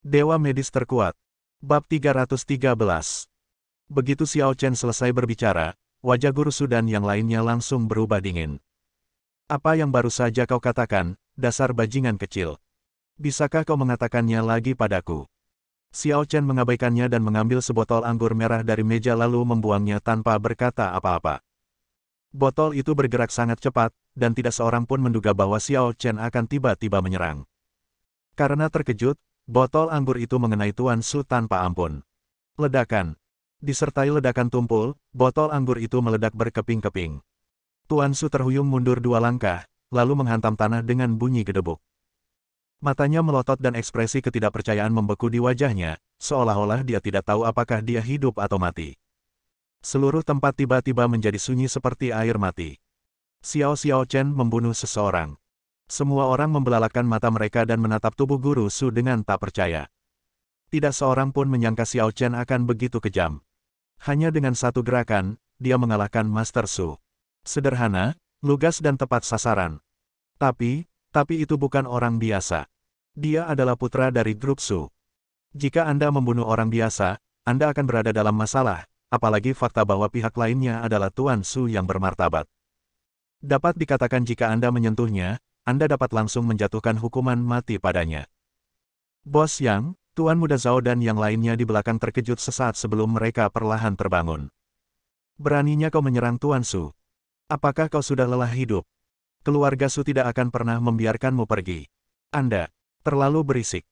Dewa Medis Terkuat. Bab 313. Begitu Xiao Chen selesai berbicara, wajah Guru Su dan yang lainnya langsung berubah dingin. Apa yang baru saja kau katakan, dasar bajingan kecil? Bisakah kau mengatakannya lagi padaku? Xiao Chen mengabaikannya dan mengambil sebotol anggur merah dari meja lalu membuangnya tanpa berkata apa-apa. Botol itu bergerak sangat cepat, dan tidak seorang pun menduga bahwa Xiao Chen akan tiba-tiba menyerang. Karena terkejut, botol anggur itu mengenai Tuan Su tanpa ampun. Ledakan. Disertai ledakan tumpul, botol anggur itu meledak berkeping-keping. Tuan Su terhuyung mundur 2 langkah, lalu menghantam tanah dengan bunyi gedebuk. Matanya melotot dan ekspresi ketidakpercayaan membeku di wajahnya, seolah-olah dia tidak tahu apakah dia hidup atau mati. Seluruh tempat tiba-tiba menjadi sunyi seperti air mati. Xiao Chen membunuh seseorang. Semua orang membelalakkan mata mereka dan menatap tubuh Guru Su dengan tak percaya. Tidak seorang pun menyangka Xiao Chen akan begitu kejam. Hanya dengan satu gerakan, dia mengalahkan Master Su. Sederhana, lugas dan tepat sasaran. Tapi itu bukan orang biasa. Dia adalah putra dari grup Su. Jika Anda membunuh orang biasa, Anda akan berada dalam masalah, apalagi fakta bahwa pihak lainnya adalah Tuan Su yang bermartabat. Dapat dikatakan jika Anda menyentuhnya, Anda dapat langsung menjatuhkan hukuman mati padanya. Bos Yang, Tuan Muda Zhao dan yang lainnya di belakang terkejut sesaat sebelum mereka perlahan terbangun. Beraninya kau menyerang Tuan Su. Apakah kau sudah lelah hidup? Keluarga Su tidak akan pernah membiarkanmu pergi. Anda terlalu berisik.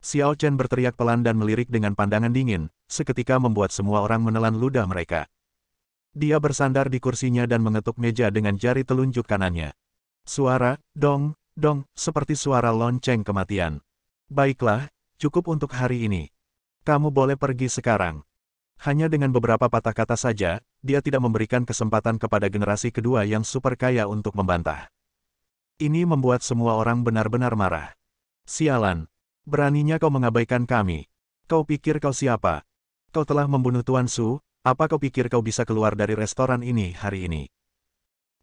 Xiao Chen berteriak pelan dan melirik dengan pandangan dingin, seketika membuat semua orang menelan ludah mereka. Dia bersandar di kursinya dan mengetuk meja dengan jari telunjuk kanannya. Suara, dong, dong, seperti suara lonceng kematian. Baiklah, cukup untuk hari ini. Kamu boleh pergi sekarang. Hanya dengan beberapa patah kata saja, dia tidak memberikan kesempatan kepada generasi kedua yang super kaya untuk membantah. Ini membuat semua orang benar-benar marah. Sialan, beraninya kau mengabaikan kami. Kau pikir kau siapa? Kau telah membunuh Tuan Su, apa kau pikir kau bisa keluar dari restoran ini hari ini?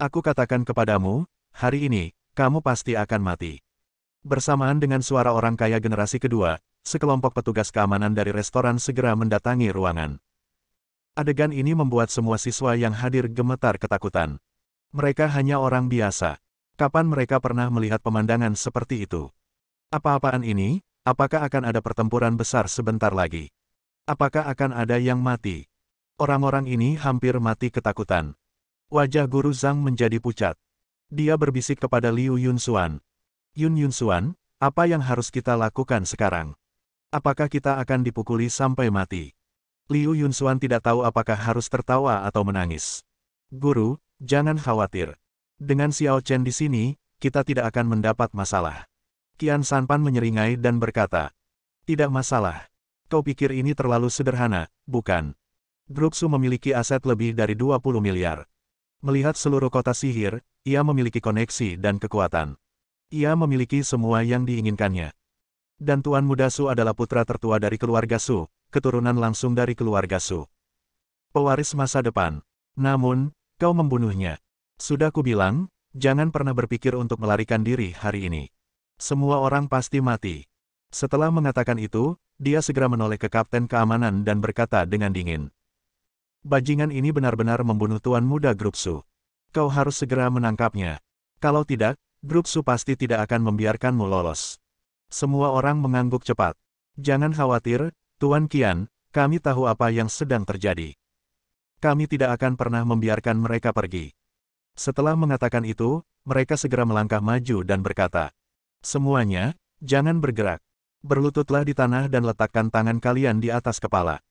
Aku katakan kepadamu, hari ini, kamu pasti akan mati. Bersamaan dengan suara orang kaya generasi kedua, sekelompok petugas keamanan dari restoran segera mendatangi ruangan. Adegan ini membuat semua siswa yang hadir gemetar ketakutan. Mereka hanya orang biasa. Kapan mereka pernah melihat pemandangan seperti itu? Apa-apaan ini? Apakah akan ada pertempuran besar sebentar lagi? Apakah akan ada yang mati? Orang-orang ini hampir mati ketakutan. Wajah Guru Zhang menjadi pucat. Dia berbisik kepada Liu Yunxuan. Yunxuan, apa yang harus kita lakukan sekarang? Apakah kita akan dipukuli sampai mati? Liu Yunxuan tidak tahu apakah harus tertawa atau menangis. Guru, jangan khawatir. Dengan Xiao Chen di sini, kita tidak akan mendapat masalah. Qian Sanpan menyeringai dan berkata, tidak masalah. Kau pikir ini terlalu sederhana, bukan? Grup Su memiliki aset lebih dari 20 miliar. Melihat seluruh kota sihir, ia memiliki koneksi dan kekuatan. Ia memiliki semua yang diinginkannya. Dan Tuan Muda Su adalah putra tertua dari keluarga Su, keturunan langsung dari keluarga Su. Pewaris masa depan. Namun, kau membunuhnya. Sudah kubilang, jangan pernah berpikir untuk melarikan diri hari ini. Semua orang pasti mati. Setelah mengatakan itu, dia segera menoleh ke kapten keamanan dan berkata dengan dingin. Bajingan ini benar-benar membunuh Tuan Muda Grup Su. Kau harus segera menangkapnya. Kalau tidak, Grup Su pasti tidak akan membiarkanmu lolos. Semua orang mengangguk cepat. Jangan khawatir, Tuan Qian, kami tahu apa yang sedang terjadi. Kami tidak akan pernah membiarkan mereka pergi. Setelah mengatakan itu, mereka segera melangkah maju dan berkata, semuanya, jangan bergerak. Berlututlah di tanah dan letakkan tangan kalian di atas kepala.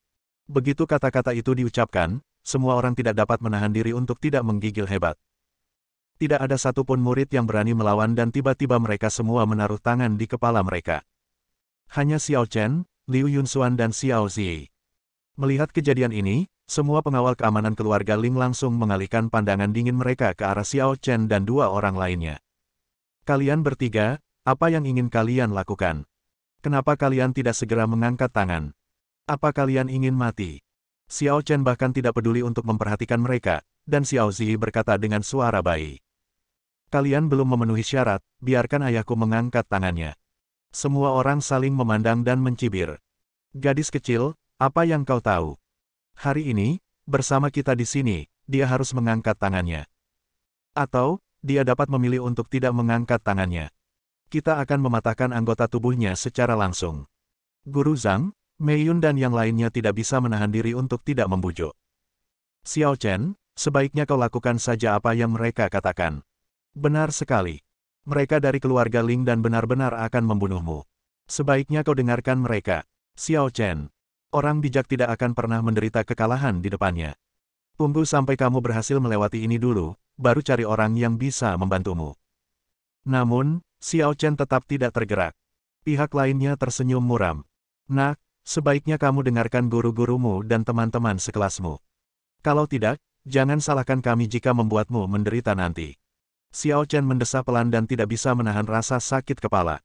Begitu kata-kata itu diucapkan, semua orang tidak dapat menahan diri untuk tidak menggigil hebat. Tidak ada satupun murid yang berani melawan dan tiba-tiba mereka semua menaruh tangan di kepala mereka. Hanya Xiao Chen, Liu Yunxuan dan Xiao Zi. Melihat kejadian ini, semua pengawal keamanan keluarga Ling langsung mengalihkan pandangan dingin mereka ke arah Xiao Chen dan 2 orang lainnya. Kalian bertiga, apa yang ingin kalian lakukan? Kenapa kalian tidak segera mengangkat tangan? Apa kalian ingin mati? Xiao Chen bahkan tidak peduli untuk memperhatikan mereka, dan Xiao Zi berkata dengan suara bayi. Kalian belum memenuhi syarat, biarkan ayahku mengangkat tangannya. Semua orang saling memandang dan mencibir. Gadis kecil, apa yang kau tahu? Hari ini, bersama kita di sini, dia harus mengangkat tangannya. Atau, dia dapat memilih untuk tidak mengangkat tangannya. Kita akan mematahkan anggota tubuhnya secara langsung. Guru Zhang, Mei Yun dan yang lainnya tidak bisa menahan diri untuk tidak membujuk. Xiao Chen, sebaiknya kau lakukan saja apa yang mereka katakan. Benar sekali. Mereka dari keluarga Ling dan benar-benar akan membunuhmu. Sebaiknya kau dengarkan mereka. Xiao Chen. Orang bijak tidak akan pernah menderita kekalahan di depannya. Tunggu sampai kamu berhasil melewati ini dulu, baru cari orang yang bisa membantumu. Namun, Xiao Chen tetap tidak tergerak. Pihak lainnya tersenyum muram. Nak, sebaiknya kamu dengarkan guru-gurumu dan teman-teman sekelasmu. Kalau tidak, jangan salahkan kami jika membuatmu menderita nanti. Xiao Chen mendesah pelan dan tidak bisa menahan rasa sakit kepala.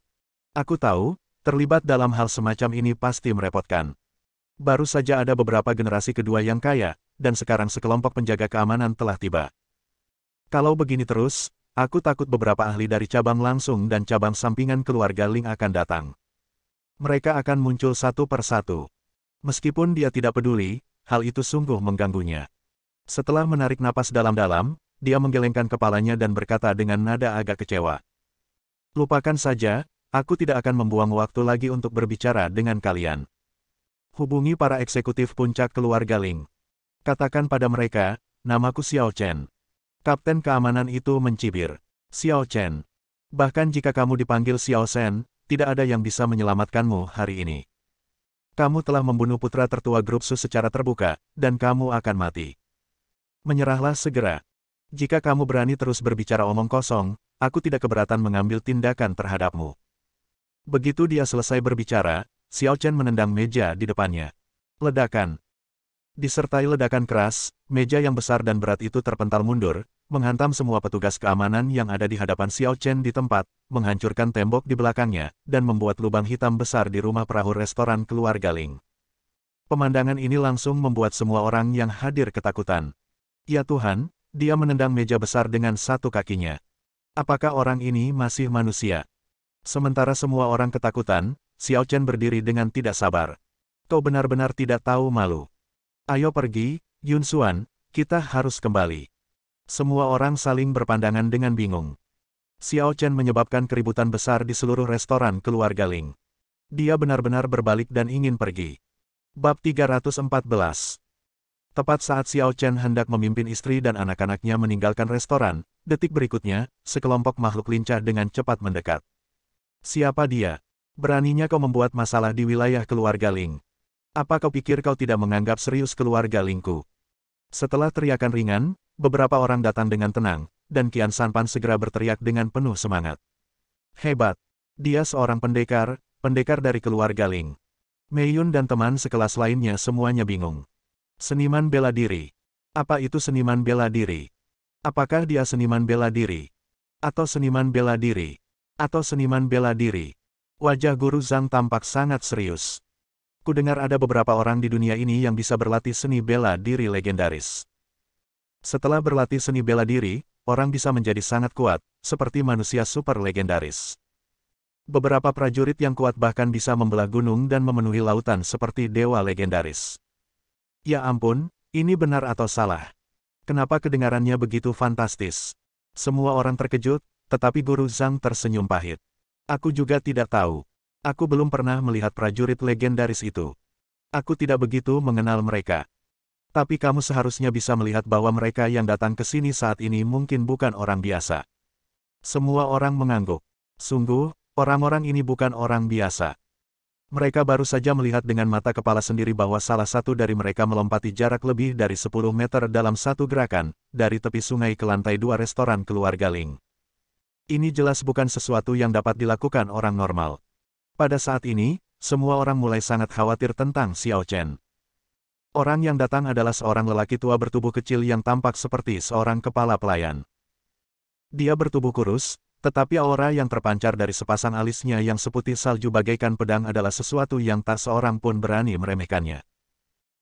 Aku tahu, terlibat dalam hal semacam ini pasti merepotkan. Baru saja ada beberapa generasi kedua yang kaya, dan sekarang sekelompok penjaga keamanan telah tiba. Kalau begini terus, aku takut beberapa ahli dari cabang langsung dan cabang sampingan keluarga Ling akan datang. Mereka akan muncul satu persatu. Meskipun dia tidak peduli, hal itu sungguh mengganggunya. Setelah menarik napas dalam-dalam, dia menggelengkan kepalanya dan berkata dengan nada agak kecewa. Lupakan saja, aku tidak akan membuang waktu lagi untuk berbicara dengan kalian. Hubungi para eksekutif puncak keluarga Ling. Katakan pada mereka, namaku Xiao Chen. Kapten keamanan itu mencibir. Xiao Chen. Bahkan jika kamu dipanggil Xiao Shen, tidak ada yang bisa menyelamatkanmu hari ini. Kamu telah membunuh putra tertua grup Su secara terbuka, dan kamu akan mati. Menyerahlah segera. Jika kamu berani terus berbicara omong kosong, aku tidak keberatan mengambil tindakan terhadapmu. Begitu dia selesai berbicara, Xiao Chen menendang meja di depannya. Ledakan. Disertai ledakan keras, meja yang besar dan berat itu terpental mundur, menghantam semua petugas keamanan yang ada di hadapan Xiao Chen di tempat, menghancurkan tembok di belakangnya, dan membuat lubang hitam besar di rumah perahu restoran keluarga Ling. Pemandangan ini langsung membuat semua orang yang hadir ketakutan. Ya Tuhan, dia menendang meja besar dengan satu kakinya. Apakah orang ini masih manusia? Sementara semua orang ketakutan, Xiao Chen berdiri dengan tidak sabar. Kau benar-benar tidak tahu malu. Ayo pergi, Yun Xuan, kita harus kembali. Semua orang saling berpandangan dengan bingung. Xiao Chen menyebabkan keributan besar di seluruh restoran keluarga Ling. Dia benar-benar berbalik dan ingin pergi. Bab 314. Tepat saat Xiao Chen hendak memimpin istri dan anak-anaknya meninggalkan restoran, detik berikutnya, sekelompok makhluk lincah dengan cepat mendekat. Siapa dia? Beraninya kau membuat masalah di wilayah keluarga Ling. Apa kau pikir kau tidak menganggap serius keluarga Lingku? Setelah teriakan ringan, beberapa orang datang dengan tenang, dan Qian Sanpan segera berteriak dengan penuh semangat. Hebat! Dia seorang pendekar dari keluarga Ling. Mei Yun dan teman sekelas lainnya semuanya bingung. Seniman bela diri. Apa itu seniman bela diri? Apakah dia seniman bela diri? Atau seniman bela diri? Atau seniman bela diri? Wajah Guru Zhang tampak sangat serius. Kudengar ada beberapa orang di dunia ini yang bisa berlatih seni bela diri legendaris. Setelah berlatih seni bela diri, orang bisa menjadi sangat kuat, seperti manusia super legendaris. Beberapa prajurit yang kuat bahkan bisa membelah gunung dan memenuhi lautan seperti dewa legendaris. Ya ampun, ini benar atau salah? Kenapa kedengarannya begitu fantastis? Semua orang terkejut, tetapi Guru Zhang tersenyum pahit. Aku juga tidak tahu. Aku belum pernah melihat prajurit legendaris itu. Aku tidak begitu mengenal mereka. Tapi kamu seharusnya bisa melihat bahwa mereka yang datang ke sini saat ini mungkin bukan orang biasa. Semua orang mengangguk. Sungguh, orang-orang ini bukan orang biasa. Mereka baru saja melihat dengan mata kepala sendiri bahwa salah satu dari mereka melompati jarak lebih dari 10 meter dalam satu gerakan, dari tepi sungai ke lantai 2 restoran keluarga Ling. Ini jelas bukan sesuatu yang dapat dilakukan orang normal. Pada saat ini, semua orang mulai sangat khawatir tentang Xiao Chen. Orang yang datang adalah seorang lelaki tua bertubuh kecil yang tampak seperti seorang kepala pelayan. Dia bertubuh kurus, tetapi aura yang terpancar dari sepasang alisnya yang seputih salju bagaikan pedang adalah sesuatu yang tak seorang pun berani meremehkannya.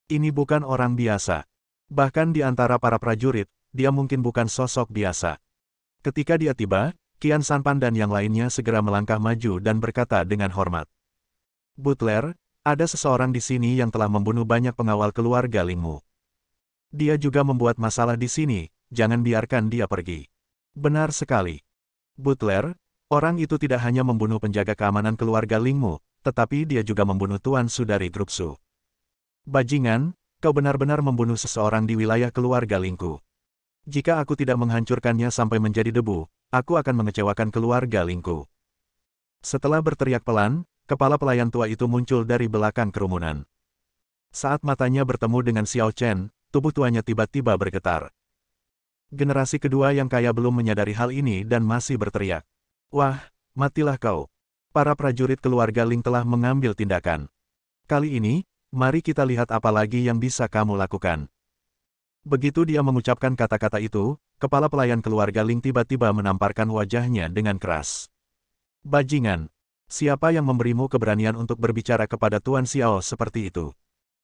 Ini bukan orang biasa. Bahkan di antara para prajurit, dia mungkin bukan sosok biasa. Ketika dia tiba, Qian Sanpan dan yang lainnya segera melangkah maju dan berkata dengan hormat. Butler, ada seseorang di sini yang telah membunuh banyak pengawal keluarga Lingmu. Dia juga membuat masalah di sini, jangan biarkan dia pergi. Benar sekali. Butler, orang itu tidak hanya membunuh penjaga keamanan keluarga Lingmu, tetapi dia juga membunuh Tuan Su dari grup Su. Bajingan, kau benar-benar membunuh seseorang di wilayah keluarga Lingku. Jika aku tidak menghancurkannya sampai menjadi debu, aku akan mengecewakan keluarga Lingku. Setelah berteriak pelan, kepala pelayan tua itu muncul dari belakang kerumunan. Saat matanya bertemu dengan Xiao Chen, tubuh tuanya tiba-tiba bergetar. Generasi kedua yang kaya belum menyadari hal ini dan masih berteriak. Wah, matilah kau. Para prajurit keluarga Ling telah mengambil tindakan. Kali ini, mari kita lihat apa lagi yang bisa kamu lakukan. Begitu dia mengucapkan kata-kata itu, kepala pelayan keluarga Ling tiba-tiba menamparkan wajahnya dengan keras. Bajingan, siapa yang memberimu keberanian untuk berbicara kepada Tuan Xiao seperti itu?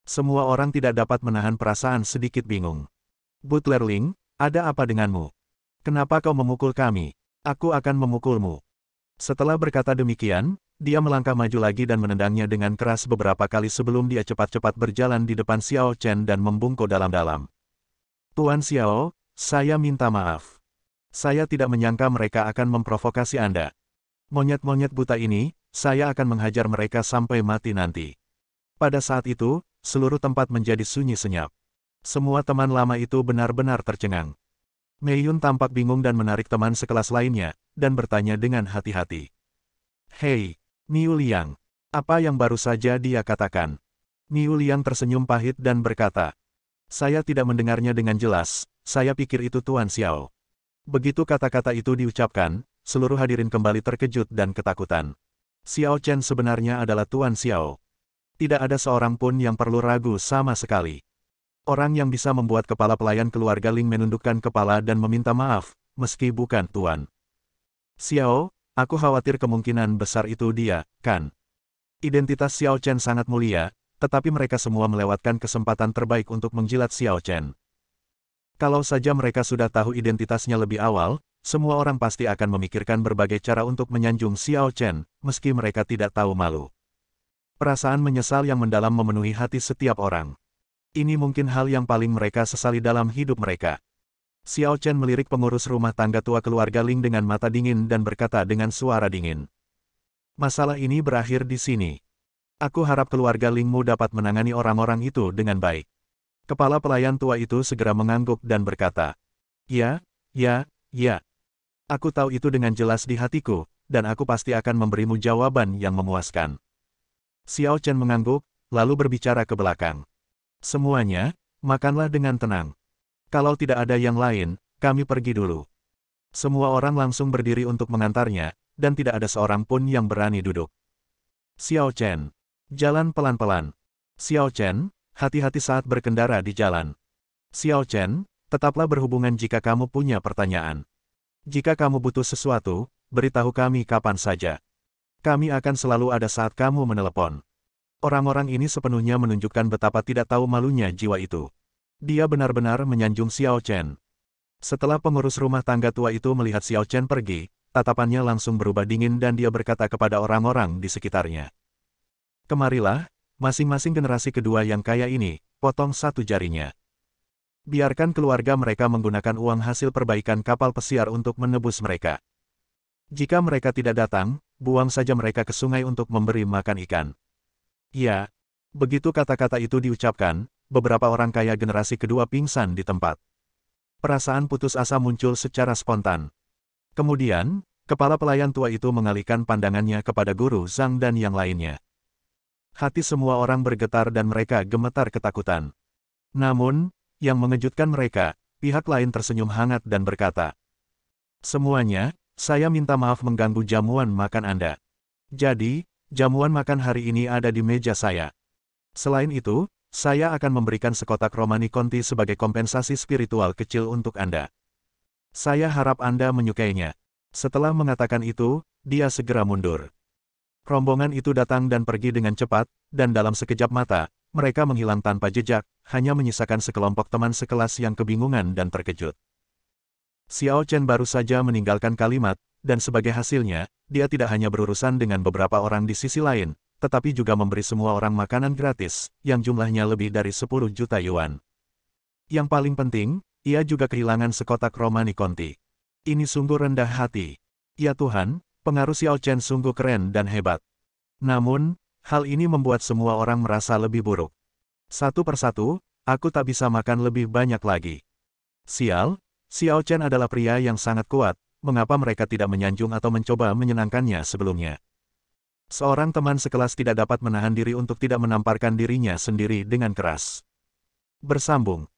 Semua orang tidak dapat menahan perasaan sedikit bingung. Butler Ling, ada apa denganmu? Kenapa kau memukul kami? Aku akan memukulmu. Setelah berkata demikian, dia melangkah maju lagi dan menendangnya dengan keras beberapa kali sebelum dia cepat-cepat berjalan di depan Xiao Chen dan membungkuk dalam-dalam. Tuan Xiao, saya minta maaf. Saya tidak menyangka mereka akan memprovokasi Anda. Monyet-monyet buta ini, saya akan menghajar mereka sampai mati nanti. Pada saat itu, seluruh tempat menjadi sunyi senyap. Semua teman lama itu benar-benar tercengang. Mei Yun tampak bingung dan menarik teman sekelas lainnya, dan bertanya dengan hati-hati. Hei, Niu Liang, apa yang baru saja dia katakan? Niu Liang tersenyum pahit dan berkata, saya tidak mendengarnya dengan jelas, saya pikir itu Tuan Xiao. Begitu kata-kata itu diucapkan, seluruh hadirin kembali terkejut dan ketakutan. Xiao Chen sebenarnya adalah Tuan Xiao. Tidak ada seorang pun yang perlu ragu sama sekali. Orang yang bisa membuat kepala pelayan keluarga Ling menundukkan kepala dan meminta maaf, meski bukan Tuan Xiao, aku khawatir kemungkinan besar itu dia, kan? Identitas Xiao Chen sangat mulia, tetapi mereka semua melewatkan kesempatan terbaik untuk menjilat Xiao Chen. Kalau saja mereka sudah tahu identitasnya lebih awal, semua orang pasti akan memikirkan berbagai cara untuk menyanjung Xiao Chen, meski mereka tidak tahu malu. Perasaan menyesal yang mendalam memenuhi hati setiap orang. Ini mungkin hal yang paling mereka sesali dalam hidup mereka. Xiao Chen melirik pengurus rumah tangga tua keluarga Ling dengan mata dingin dan berkata dengan suara dingin. Masalah ini berakhir di sini. Aku harap keluarga Lingmu dapat menangani orang-orang itu dengan baik. Kepala pelayan tua itu segera mengangguk dan berkata. Ya. Aku tahu itu dengan jelas di hatiku, dan aku pasti akan memberimu jawaban yang memuaskan. Xiao Chen mengangguk, lalu berbicara ke belakang. Semuanya, makanlah dengan tenang. Kalau tidak ada yang lain, kami pergi dulu. Semua orang langsung berdiri untuk mengantarnya, dan tidak ada seorang pun yang berani duduk. Xiao Chen, jalan pelan-pelan. Xiao Chen, hati-hati saat berkendara di jalan. Xiao Chen, tetaplah berhubungan jika kamu punya pertanyaan. Jika kamu butuh sesuatu, beritahu kami kapan saja. Kami akan selalu ada saat kamu menelepon. Orang-orang ini sepenuhnya menunjukkan betapa tidak tahu malunya jiwa itu. Dia benar-benar menyanjung Xiao Chen. Setelah pengurus rumah tangga tua itu melihat Xiao Chen pergi, tatapannya langsung berubah dingin dan dia berkata kepada orang-orang di sekitarnya. Kemarilah, masing-masing generasi kedua yang kaya ini, potong satu jarinya. Biarkan keluarga mereka menggunakan uang hasil perbaikan kapal pesiar untuk menebus mereka. Jika mereka tidak datang, buang saja mereka ke sungai untuk memberi makan ikan. Ya, begitu kata-kata itu diucapkan, beberapa orang kaya generasi kedua pingsan di tempat. Perasaan putus asa muncul secara spontan. Kemudian, kepala pelayan tua itu mengalihkan pandangannya kepada Guru Zhang dan yang lainnya. Hati semua orang bergetar dan mereka gemetar ketakutan. Namun, yang mengejutkan mereka, pihak lain tersenyum hangat dan berkata, semuanya, saya minta maaf mengganggu jamuan makan Anda. Jadi, jamuan makan hari ini ada di meja saya. Selain itu, saya akan memberikan sekotak Romani Conti sebagai kompensasi spiritual kecil untuk Anda. Saya harap Anda menyukainya. Setelah mengatakan itu, dia segera mundur. Rombongan itu datang dan pergi dengan cepat, dan dalam sekejap mata, mereka menghilang tanpa jejak, hanya menyisakan sekelompok teman sekelas yang kebingungan dan terkejut. Xiao Chen baru saja meninggalkan kalimat, dan sebagai hasilnya, dia tidak hanya berurusan dengan beberapa orang di sisi lain, tetapi juga memberi semua orang makanan gratis, yang jumlahnya lebih dari 10 juta yuan. Yang paling penting, ia juga kehilangan sekotak Romani Conti. Ini sungguh rendah hati. Ya Tuhan, pengaruh Xiao Chen sungguh keren dan hebat. Namun, hal ini membuat semua orang merasa lebih buruk. Satu persatu, aku tak bisa makan lebih banyak lagi. Sial, Xiao Chen adalah pria yang sangat kuat, mengapa mereka tidak menyanjung atau mencoba menyenangkannya sebelumnya? Seorang teman sekelas tidak dapat menahan diri untuk tidak menamparkan dirinya sendiri dengan keras. Bersambung.